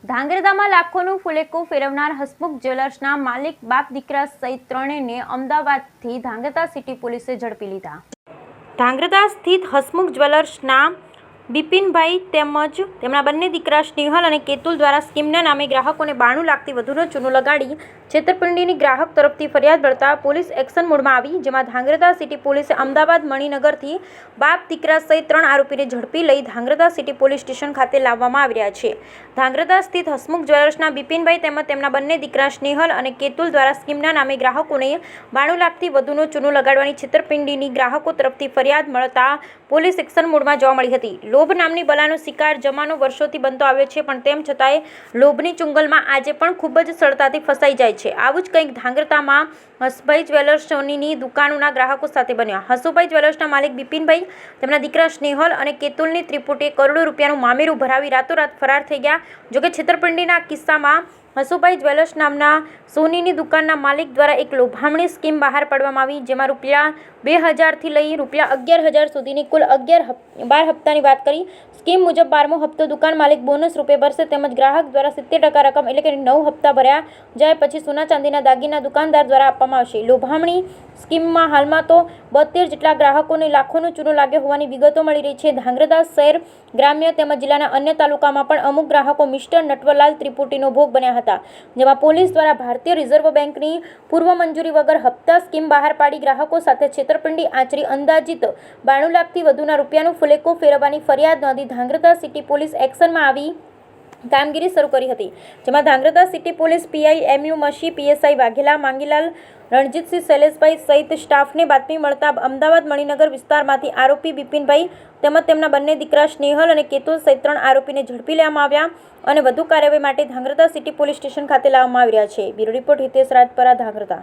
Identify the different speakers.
Speaker 1: ધાંગધ્રામાં લાખોનું ફુલેકું ફેરવનાર હસમુખ જ્વેલર્સના માલિક બાપ દીકરા સહિત ત્રણેયને અમદાવાદથી ધાંગધ્રા સિટી પોલીસે ઝડપી લીધા। ધાંગધ્રા સ્થિત હસમુખ જ્વેલર્સના બિપિનભાઈ તેમજ તેમના બંને દીકરા સ્નેહલ અને કેતુલ દ્વારા સ્કીમના નામે ગ્રાહકોને 92 લાખથી વધુનો ચૂનો લગાડી છેતરપિંડીની ગ્રાહક તરફથી ફરિયાદ મળતા પોલીસ એક્શન મોડમાં આવી, જેમાં ધાંગધ્રા સિટી પોલીસે અમદાવાદ મણિનગરથી બાપ દીકરા સહિત 3 આરોપીને ઝડપી લઈ ધાંગધ્રા સિટી પોલીસ સ્ટેશન ખાતે લાવવામાં આવી રહ્યા છે। ધાંગધ્રા સ્થિત હસમુખ જ્વેલર્સના બિપિનભાઈ તેમજ તેમના બંને દીકરા સ્નેહલ અને કેતુલ દ્વારા સ્કીમના નામે ગ્રાહકોને 92 લાખથી વધુનો ચૂનો લગાડવાની છેતરપિંડીની ગ્રાહકો તરફથી ફરિયાદ મળતા પોલીસ એક્શન મોડમાં જોવા મળી હતી। લોભ નામની બલાનો શિકાર જમાનો વર્ષોથી બનતો આવ્યો છે, પણ તેમ છતાંય લોભની ચુંગલમાં આજે પણ ખૂબ જ સરળતાથી ફસાઈ જાય છે। આવું જ કંઈક ધાંગધ્રામાં હસુભાઈ જ્વેલર્સ સોનીની દુકાનોના ગ્રાહકો સાથે બન્યા। હસુભાઈ જ્વેલર્સના માલિક બિપિનભાઈ તેમના દીકરા સ્નેહલ અને કેતુલની ત્રિપુટીએ કરોડો રૂપિયાનું મામેરું ભરાવી રાતોરાત ફરાર થઈ ગયા। જોકે છેતરપિંડીના કિસ્સામાં હસુભાઈ જ્વેલર્સ નામના સોનીની દુકાનના માલિક દ્વારા એક લોભામણી સ્કીમ બહાર પાડવામાં આવી, જેમાં રૂપિયા 2000થી લઈ રૂપિયા 11000 સુધીની કુલ 12 હપ્તાની વાત કરી। સ્કીમ મુજબ 12મો હપ્તો દુકાન માલિક બોનસ રૂપે ભરશે, તેમજ ગ્રાહક દ્વારા 70% રકમ એટલે કે 9 હપ્તા ભર્યા જાય પછી સોના ચાંદીના દાગીના દુકાનદાર દ્વારા આપવામાં આવશે। લોભામણી સ્કીમમાં હાલમાં તો 72 જેટલા ગ્રાહકોને લાખોનો ચૂનો લાગ્યો હોવાની વિગતો મળી રહી છે। ધાંગધ્રા શહેર, ગ્રામ્ય તેમજ જિલ્લાના અન્ય તાલુકામાં પણ અમુક ગ્રાહકો મિસ્ટર નટવરલાલ ત્રિપુટીનો ભોગ બન્યા હતા, જેમાં પોલીસ દ્વારા ભારતીય રિઝર્વ બેંકની પૂર્વ મંજૂરી વગર હપ્તા સ્કીમ બહાર પાડી ગ્રાહકો સાથે છેતરપિંડી આચરી અંદાજિત 92 લાખથી વધુના રૂપિયાનું ફુલેકો ફેરવવાની ફરિયાદ નોંધી ધાંગધ્રા સિટી પોલીસ એક્શનમાં આવી કામગીરી શરૂ કરી હતી, જેમાં Dhrangadhra city police PI MU Mashi, PSI Vaghela, Mangilal, Ranjitsinh, Shaileshbhai સહિત સ્ટાફને બાતમી મળતા અમદાવાદ મણિનગર વિસ્તારમાંથી આરોપી બિપિનભાઈ તેમજ તેમના બંને દીકરા સ્નેહલ અને કેતુલ સહિત 3 આરોપીને ઝડપી લેવામાં આવ્યા અને વધુ કાર્યવાહી માટે ધાંગધ્રા સિટી પોલીસ સ્ટેશન ખાતે લાવવામાં આવી રહ્યા છે। Bureau report Hitesh Rajpara, Dhrangadhra.